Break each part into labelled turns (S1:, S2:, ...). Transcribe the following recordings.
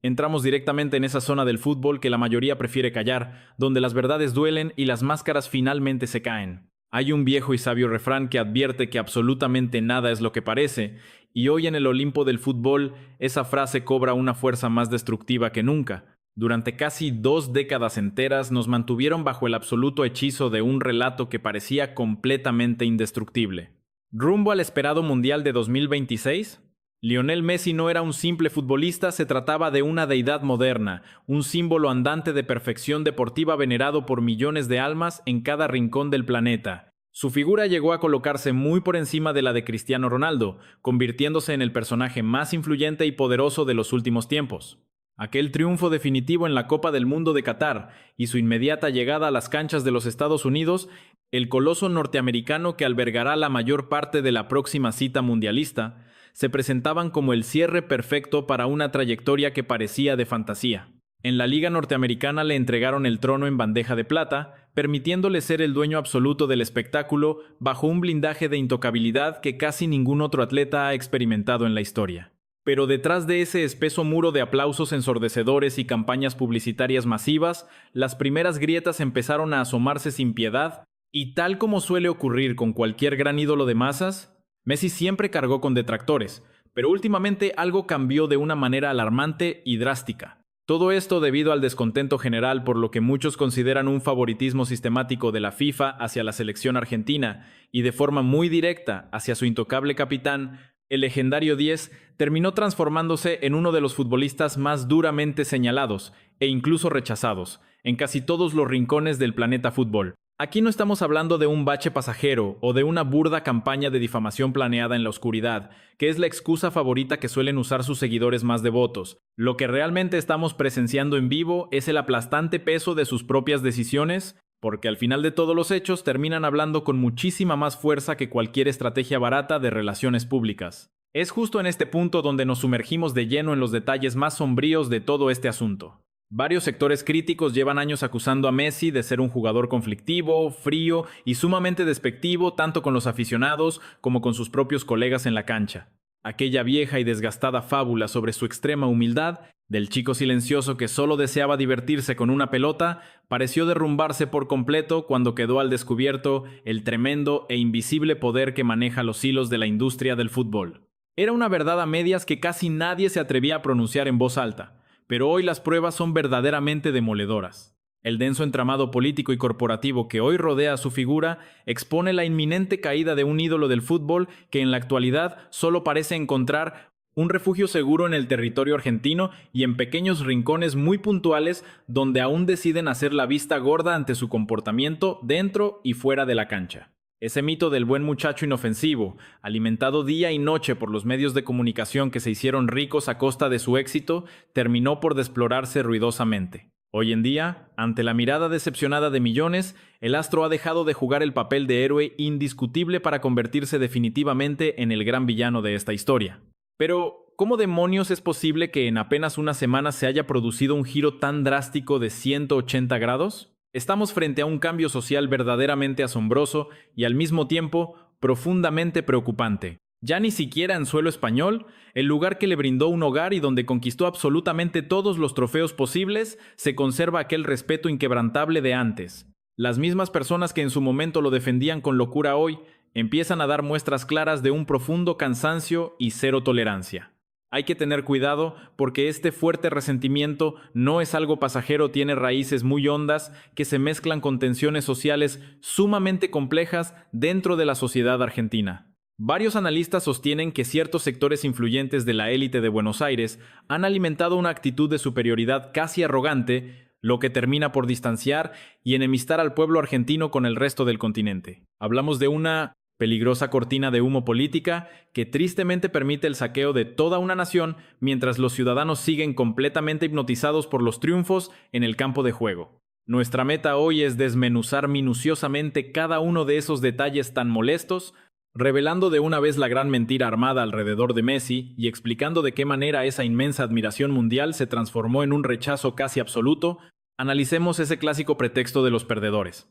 S1: Entramos directamente en esa zona del fútbol que la mayoría prefiere callar, donde las verdades duelen y las máscaras finalmente se caen. Hay un viejo y sabio refrán que advierte que absolutamente nada es lo que parece, y hoy en el Olimpo del fútbol esa frase cobra una fuerza más destructiva que nunca. Durante casi 2 décadas enteras nos mantuvieron bajo el absoluto hechizo de un relato que parecía completamente indestructible. Rumbo al esperado Mundial de 2026, Lionel Messi no era un simple futbolista, se trataba de una deidad moderna, un símbolo andante de perfección deportiva venerado por millones de almas en cada rincón del planeta. Su figura llegó a colocarse muy por encima de la de Cristiano Ronaldo, convirtiéndose en el personaje más influyente y poderoso de los últimos tiempos. Aquel triunfo definitivo en la Copa del Mundo de Qatar y su inmediata llegada a las canchas de los Estados Unidos, el coloso norteamericano que albergará la mayor parte de la próxima cita mundialista, se presentaban como el cierre perfecto para una trayectoria que parecía de fantasía. En la Liga Norteamericana le entregaron el trono en bandeja de plata, permitiéndole ser el dueño absoluto del espectáculo bajo un blindaje de intocabilidad que casi ningún otro atleta ha experimentado en la historia. Pero detrás de ese espeso muro de aplausos ensordecedores y campañas publicitarias masivas, las primeras grietas empezaron a asomarse sin piedad, y tal como suele ocurrir con cualquier gran ídolo de masas, Messi siempre cargó con detractores, pero últimamente algo cambió de una manera alarmante y drástica. Todo esto debido al descontento general por lo que muchos consideran un favoritismo sistemático de la FIFA hacia la selección argentina y de forma muy directa hacia su intocable capitán, el legendario 10 terminó transformándose en uno de los futbolistas más duramente señalados e incluso rechazados en casi todos los rincones del planeta fútbol. Aquí no estamos hablando de un bache pasajero o de una burda campaña de difamación planeada en la oscuridad, que es la excusa favorita que suelen usar sus seguidores más devotos. Lo que realmente estamos presenciando en vivo es el aplastante peso de sus propias decisiones, porque al final de todos los hechos terminan hablando con muchísima más fuerza que cualquier estrategia barata de relaciones públicas. Es justo en este punto donde nos sumergimos de lleno en los detalles más sombríos de todo este asunto. Varios sectores críticos llevan años acusando a Messi de ser un jugador conflictivo, frío y sumamente despectivo tanto con los aficionados como con sus propios colegas en la cancha. Aquella vieja y desgastada fábula sobre su extrema humildad, del chico silencioso que solo deseaba divertirse con una pelota, pareció derrumbarse por completo cuando quedó al descubierto el tremendo e invisible poder que maneja los hilos de la industria del fútbol. Era una verdad a medias que casi nadie se atrevía a pronunciar en voz alta. Pero hoy las pruebas son verdaderamente demoledoras. El denso entramado político y corporativo que hoy rodea a su figura expone la inminente caída de un ídolo del fútbol que en la actualidad solo parece encontrar un refugio seguro en el territorio argentino y en pequeños rincones muy puntuales donde aún deciden hacer la vista gorda ante su comportamiento dentro y fuera de la cancha. Ese mito del buen muchacho inofensivo, alimentado día y noche por los medios de comunicación que se hicieron ricos a costa de su éxito, terminó por desplorarse ruidosamente. Hoy en día, ante la mirada decepcionada de millones, el astro ha dejado de jugar el papel de héroe indiscutible para convertirse definitivamente en el gran villano de esta historia. Pero, ¿cómo demonios es posible que en apenas una semana se haya producido un giro tan drástico de 180 grados? Estamos frente a un cambio social verdaderamente asombroso y al mismo tiempo profundamente preocupante. Ya ni siquiera en suelo español, el lugar que le brindó un hogar y donde conquistó absolutamente todos los trofeos posibles, se conserva aquel respeto inquebrantable de antes. Las mismas personas que en su momento lo defendían con locura hoy, empiezan a dar muestras claras de un profundo cansancio y cero tolerancia. Hay que tener cuidado porque este fuerte resentimiento no es algo pasajero, tiene raíces muy hondas que se mezclan con tensiones sociales sumamente complejas dentro de la sociedad argentina. Varios analistas sostienen que ciertos sectores influyentes de la élite de Buenos Aires han alimentado una actitud de superioridad casi arrogante, lo que termina por distanciar y enemistar al pueblo argentino con el resto del continente. Hablamos de una peligrosa cortina de humo política que tristemente permite el saqueo de toda una nación mientras los ciudadanos siguen completamente hipnotizados por los triunfos en el campo de juego. Nuestra meta hoy es desmenuzar minuciosamente cada uno de esos detalles tan molestos, revelando de una vez la gran mentira armada alrededor de Messi y explicando de qué manera esa inmensa admiración mundial se transformó en un rechazo casi absoluto. Analicemos ese clásico pretexto de los perdedores.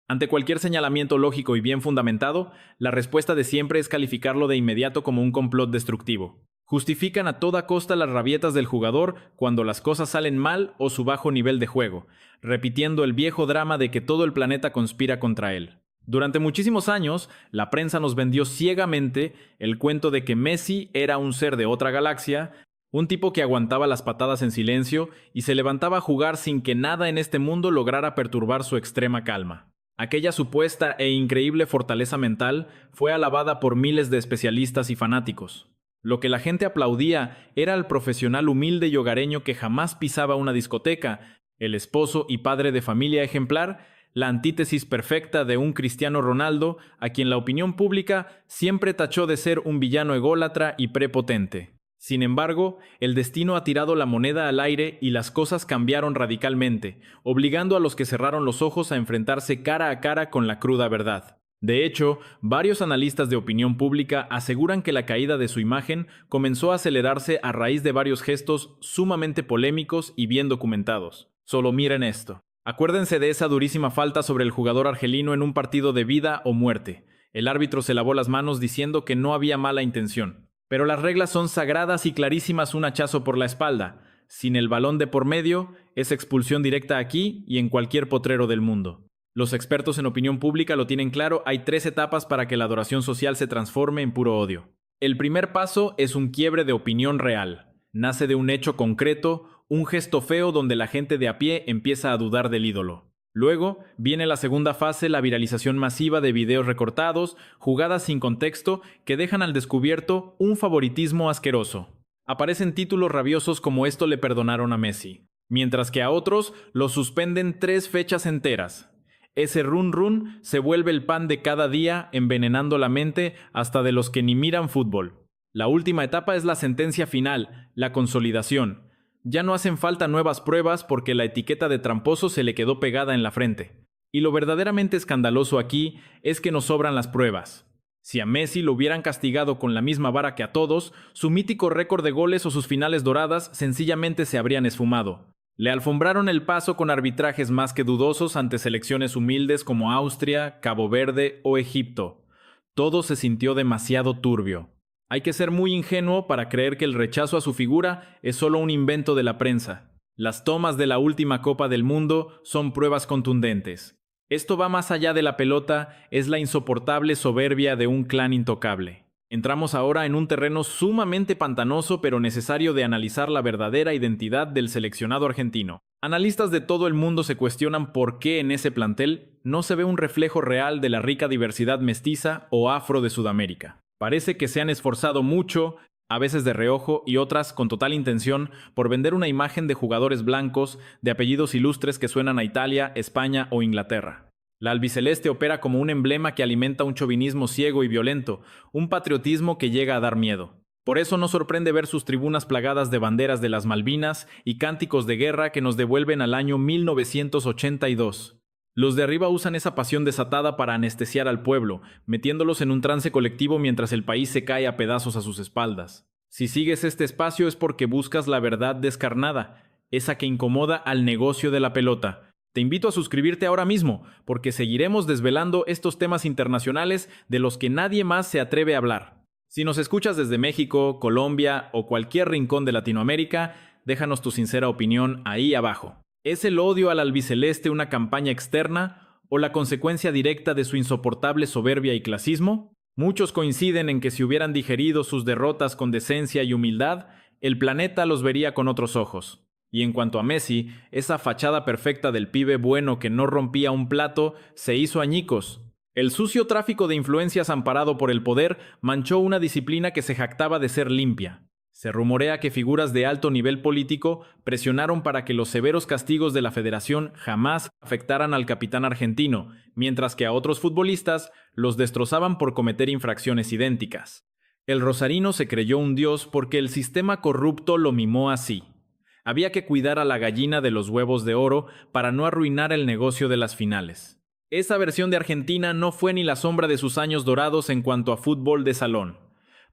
S1: Ante cualquier señalamiento lógico y bien fundamentado, la respuesta de siempre es calificarlo de inmediato como un complot destructivo. Justifican a toda costa las rabietas del jugador cuando las cosas salen mal o su bajo nivel de juego, repitiendo el viejo drama de que todo el planeta conspira contra él. Durante muchísimos años, la prensa nos vendió ciegamente el cuento de que Messi era un ser de otra galaxia, un tipo que aguantaba las patadas en silencio y se levantaba a jugar sin que nada en este mundo lograra perturbar su extrema calma. Aquella supuesta e increíble fortaleza mental fue alabada por miles de especialistas y fanáticos. Lo que la gente aplaudía era al profesional humilde y hogareño que jamás pisaba una discoteca, el esposo y padre de familia ejemplar, la antítesis perfecta de un Cristiano Ronaldo, a quien la opinión pública siempre tachó de ser un villano ególatra y prepotente. Sin embargo, el destino ha tirado la moneda al aire y las cosas cambiaron radicalmente, obligando a los que cerraron los ojos a enfrentarse cara a cara con la cruda verdad. De hecho, varios analistas de opinión pública aseguran que la caída de su imagen comenzó a acelerarse a raíz de varios gestos sumamente polémicos y bien documentados. Solo miren esto. Acuérdense de esa durísima falta sobre el jugador argelino en un partido de vida o muerte. El árbitro se lavó las manos diciendo que no había mala intención. Pero las reglas son sagradas y clarísimas: un hachazo por la espalda. Sin el balón de por medio, es expulsión directa aquí y en cualquier potrero del mundo. Los expertos en opinión pública lo tienen claro: hay 3 etapas para que la adoración social se transforme en puro odio. El primer paso es un quiebre de opinión real. Nace de un hecho concreto, un gesto feo donde la gente de a pie empieza a dudar del ídolo. Luego viene la segunda fase, la viralización masiva de videos recortados, jugadas sin contexto que dejan al descubierto un favoritismo asqueroso. Aparecen títulos rabiosos como "esto le perdonaron a Messi", mientras que a otros los suspenden 3 fechas enteras. Ese run run se vuelve el pan de cada día, envenenando la mente hasta de los que ni miran fútbol. La última etapa es la sentencia final, la consolidación. Ya no hacen falta nuevas pruebas porque la etiqueta de tramposo se le quedó pegada en la frente. Y lo verdaderamente escandaloso aquí es que nos sobran las pruebas. Si a Messi lo hubieran castigado con la misma vara que a todos, su mítico récord de goles o sus finales doradas sencillamente se habrían esfumado. Le alfombraron el paso con arbitrajes más que dudosos ante selecciones humildes como Austria, Cabo Verde o Egipto. Todo se sintió demasiado turbio. Hay que ser muy ingenuo para creer que el rechazo a su figura es solo un invento de la prensa. Las tomas de la última Copa del Mundo son pruebas contundentes. Esto va más allá de la pelota, es la insoportable soberbia de un clan intocable. Entramos ahora en un terreno sumamente pantanoso pero necesario de analizar la verdadera identidad del seleccionado argentino. Analistas de todo el mundo se cuestionan por qué en ese plantel no se ve un reflejo real de la rica diversidad mestiza o afro de Sudamérica. Parece que se han esforzado mucho, a veces de reojo y otras con total intención, por vender una imagen de jugadores blancos, de apellidos ilustres que suenan a Italia, España o Inglaterra. La albiceleste opera como un emblema que alimenta un chauvinismo ciego y violento, un patriotismo que llega a dar miedo. Por eso no sorprende ver sus tribunas plagadas de banderas de las Malvinas y cánticos de guerra que nos devuelven al año 1982. Los de arriba usan esa pasión desatada para anestesiar al pueblo, metiéndolos en un trance colectivo mientras el país se cae a pedazos a sus espaldas. Si sigues este espacio es porque buscas la verdad descarnada, esa que incomoda al negocio de la pelota. Te invito a suscribirte ahora mismo, porque seguiremos desvelando estos temas internacionales de los que nadie más se atreve a hablar. Si nos escuchas desde México, Colombia o cualquier rincón de Latinoamérica, déjanos tu sincera opinión ahí abajo. ¿Es el odio al albiceleste una campaña externa o la consecuencia directa de su insoportable soberbia y clasismo? Muchos coinciden en que si hubieran digerido sus derrotas con decencia y humildad, el planeta los vería con otros ojos. Y en cuanto a Messi, esa fachada perfecta del pibe bueno que no rompía un plato se hizo añicos. El sucio tráfico de influencias amparado por el poder manchó una disciplina que se jactaba de ser limpia. Se rumorea que figuras de alto nivel político presionaron para que los severos castigos de la federación jamás afectaran al capitán argentino, mientras que a otros futbolistas los destrozaban por cometer infracciones idénticas. El rosarino se creyó un dios porque el sistema corrupto lo mimó así. Había que cuidar a la gallina de los huevos de oro para no arruinar el negocio de las finales. Esa versión de Argentina no fue ni la sombra de sus años dorados en cuanto a fútbol de salón.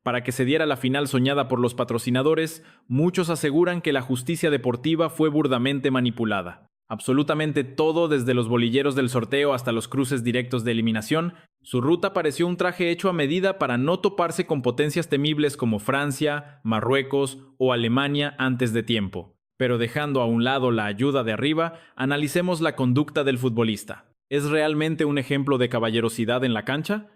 S1: Para que se diera la final soñada por los patrocinadores, muchos aseguran que la justicia deportiva fue burdamente manipulada. Absolutamente todo, desde los bolilleros del sorteo hasta los cruces directos de eliminación, su ruta pareció un traje hecho a medida para no toparse con potencias temibles como Francia, Marruecos o Alemania antes de tiempo. Pero dejando a un lado la ayuda de arriba, analicemos la conducta del futbolista. ¿Es realmente un ejemplo de caballerosidad en la cancha?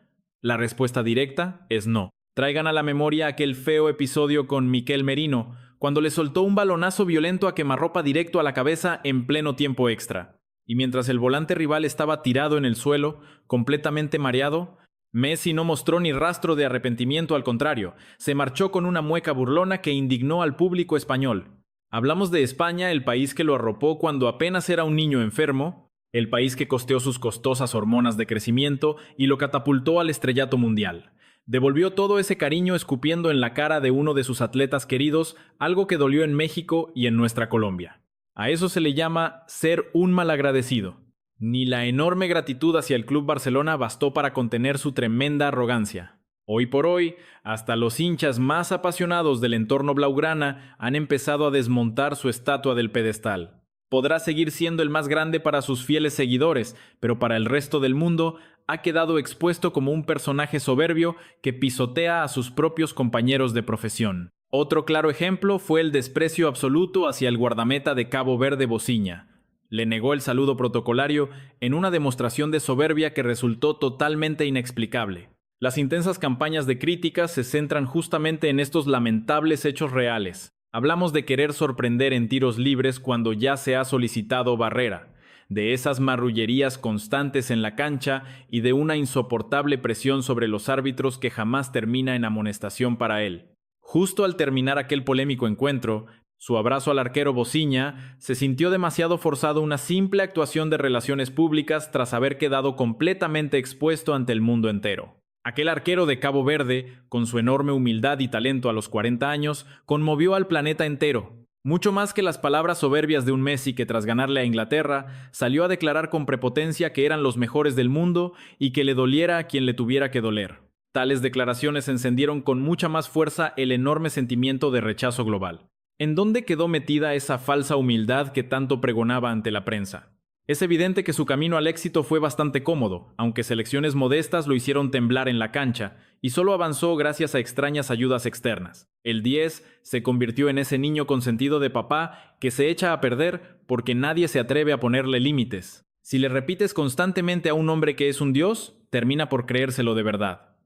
S1: La respuesta directa es no. Traigan a la memoria aquel feo episodio con Miquel Merino, cuando le soltó un balonazo violento a quemarropa directo a la cabeza en pleno tiempo extra. Y mientras el volante rival estaba tirado en el suelo, completamente mareado, Messi no mostró ni rastro de arrepentimiento, al contrario, se marchó con una mueca burlona que indignó al público español. Hablamos de España, el país que lo arropó cuando apenas era un niño enfermo, el país que costeó sus costosas hormonas de crecimiento y lo catapultó al estrellato mundial. Devolvió todo ese cariño escupiendo en la cara de uno de sus atletas queridos, algo que dolió en México y en nuestra Colombia. A eso se le llama ser un malagradecido. Ni la enorme gratitud hacia el Club Barcelona bastó para contener su tremenda arrogancia. Hoy por hoy, hasta los hinchas más apasionados del entorno blaugrana han empezado a desmontar su estatua del pedestal. Podrá seguir siendo el más grande para sus fieles seguidores, pero para el resto del mundo ha quedado expuesto como un personaje soberbio que pisotea a sus propios compañeros de profesión. Otro claro ejemplo fue el desprecio absoluto hacia el guardameta de Cabo Verde, Bociña. Le negó el saludo protocolario en una demostración de soberbia que resultó totalmente inexplicable. Las intensas campañas de críticas se centran justamente en estos lamentables hechos reales. Hablamos de querer sorprender en tiros libres cuando ya se ha solicitado barrera, de esas marrullerías constantes en la cancha y de una insoportable presión sobre los árbitros que jamás termina en amonestación para él. Justo al terminar aquel polémico encuentro, su abrazo al arquero Bociña se sintió demasiado forzado una simple actuación de relaciones públicas tras haber quedado completamente expuesto ante el mundo entero. Aquel arquero de Cabo Verde, con su enorme humildad y talento a los 40 años, conmovió al planeta entero. Mucho más que las palabras soberbias de un Messi que tras ganarle a Inglaterra, salió a declarar con prepotencia que eran los mejores del mundo y que le doliera a quien le tuviera que doler. Tales declaraciones encendieron con mucha más fuerza el enorme sentimiento de rechazo global. ¿En dónde quedó metida esa falsa humildad que tanto pregonaba ante la prensa? Es evidente que su camino al éxito fue bastante cómodo, aunque selecciones modestas lo hicieron temblar en la cancha, y solo avanzó gracias a extrañas ayudas externas. El 10 se convirtió en ese niño consentido de papá que se echa a perder porque nadie se atreve a ponerle límites. Si le repites constantemente a un hombre que es un dios, termina por creérselo de verdad.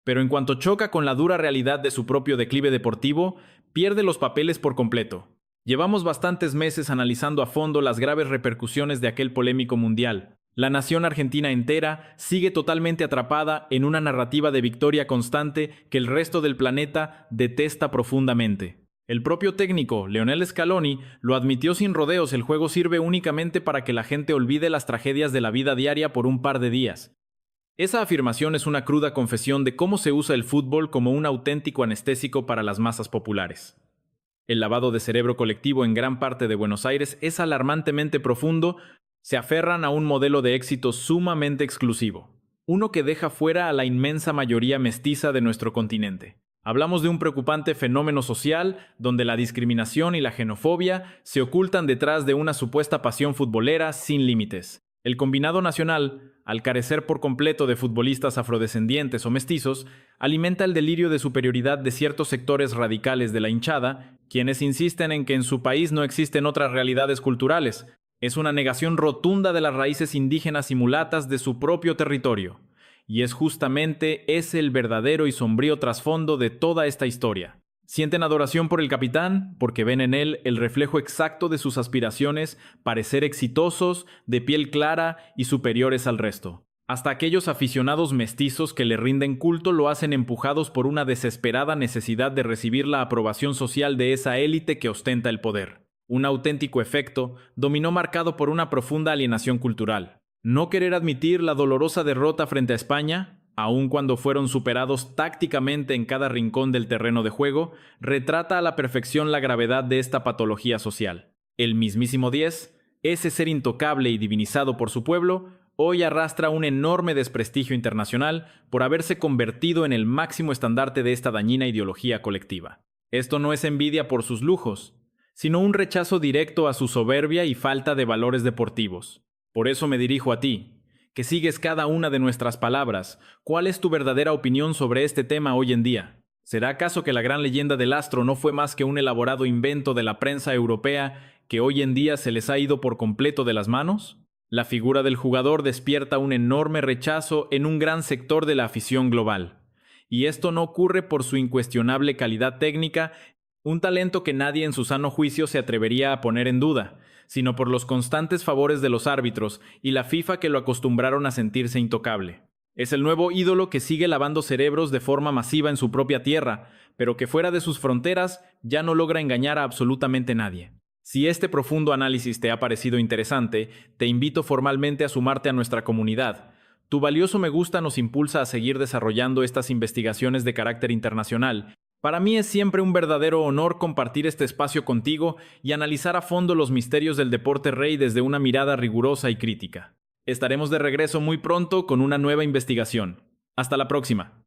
S1: Pero en cuanto choca con la dura realidad de su propio declive deportivo, pierde los papeles por completo. Llevamos bastantes meses analizando a fondo las graves repercusiones de aquel polémico mundial. La nación argentina entera sigue totalmente atrapada en una narrativa de victoria constante que el resto del planeta detesta profundamente. El propio técnico, Lionel Scaloni, lo admitió sin rodeos: el juego sirve únicamente para que la gente olvide las tragedias de la vida diaria por un par de días. Esa afirmación es una cruda confesión de cómo se usa el fútbol como un auténtico anestésico para las masas populares. El lavado de cerebro colectivo en gran parte de Buenos Aires es alarmantemente profundo. Se aferran a un modelo de éxito sumamente exclusivo, uno que deja fuera a la inmensa mayoría mestiza de nuestro continente. Hablamos de un preocupante fenómeno social donde la discriminación y la xenofobia se ocultan detrás de una supuesta pasión futbolera sin límites. El combinado nacional, al carecer por completo de futbolistas afrodescendientes o mestizos, alimenta el delirio de superioridad de ciertos sectores radicales de la hinchada, quienes insisten en que en su país no existen otras realidades culturales. Es una negación rotunda de las raíces indígenas y mulatas de su propio territorio. Y es justamente ese el verdadero y sombrío trasfondo de toda esta historia. Sienten adoración por el capitán porque ven en él el reflejo exacto de sus aspiraciones para ser exitosos, de piel clara y superiores al resto. Hasta aquellos aficionados mestizos que le rinden culto lo hacen empujados por una desesperada necesidad de recibir la aprobación social de esa élite que ostenta el poder. Un auténtico efecto dominó marcado por una profunda alienación cultural. No querer admitir la dolorosa derrota frente a España, aun cuando fueron superados tácticamente en cada rincón del terreno de juego, retrata a la perfección la gravedad de esta patología social. El mismísimo 10, ese ser intocable y divinizado por su pueblo, hoy arrastra un enorme desprestigio internacional por haberse convertido en el máximo estandarte de esta dañina ideología colectiva. Esto no es envidia por sus lujos, sino un rechazo directo a su soberbia y falta de valores deportivos. Por eso me dirijo a ti, que sigues cada una de nuestras palabras. ¿Cuál es tu verdadera opinión sobre este tema hoy en día? ¿Será acaso que la gran leyenda del astro no fue más que un elaborado invento de la prensa europea que hoy en día se les ha ido por completo de las manos? La figura del jugador despierta un enorme rechazo en un gran sector de la afición global. Y esto no ocurre por su incuestionable calidad técnica, un talento que nadie en su sano juicio se atrevería a poner en duda, sino por los constantes favores de los árbitros y la FIFA que lo acostumbraron a sentirse intocable. Es el nuevo ídolo que sigue lavando cerebros de forma masiva en su propia tierra, pero que fuera de sus fronteras ya no logra engañar a absolutamente nadie. Si este profundo análisis te ha parecido interesante, te invito formalmente a sumarte a nuestra comunidad. Tu valioso me gusta nos impulsa a seguir desarrollando estas investigaciones de carácter internacional. Para mí es siempre un verdadero honor compartir este espacio contigo y analizar a fondo los misterios del deporte rey desde una mirada rigurosa y crítica. Estaremos de regreso muy pronto con una nueva investigación. Hasta la próxima.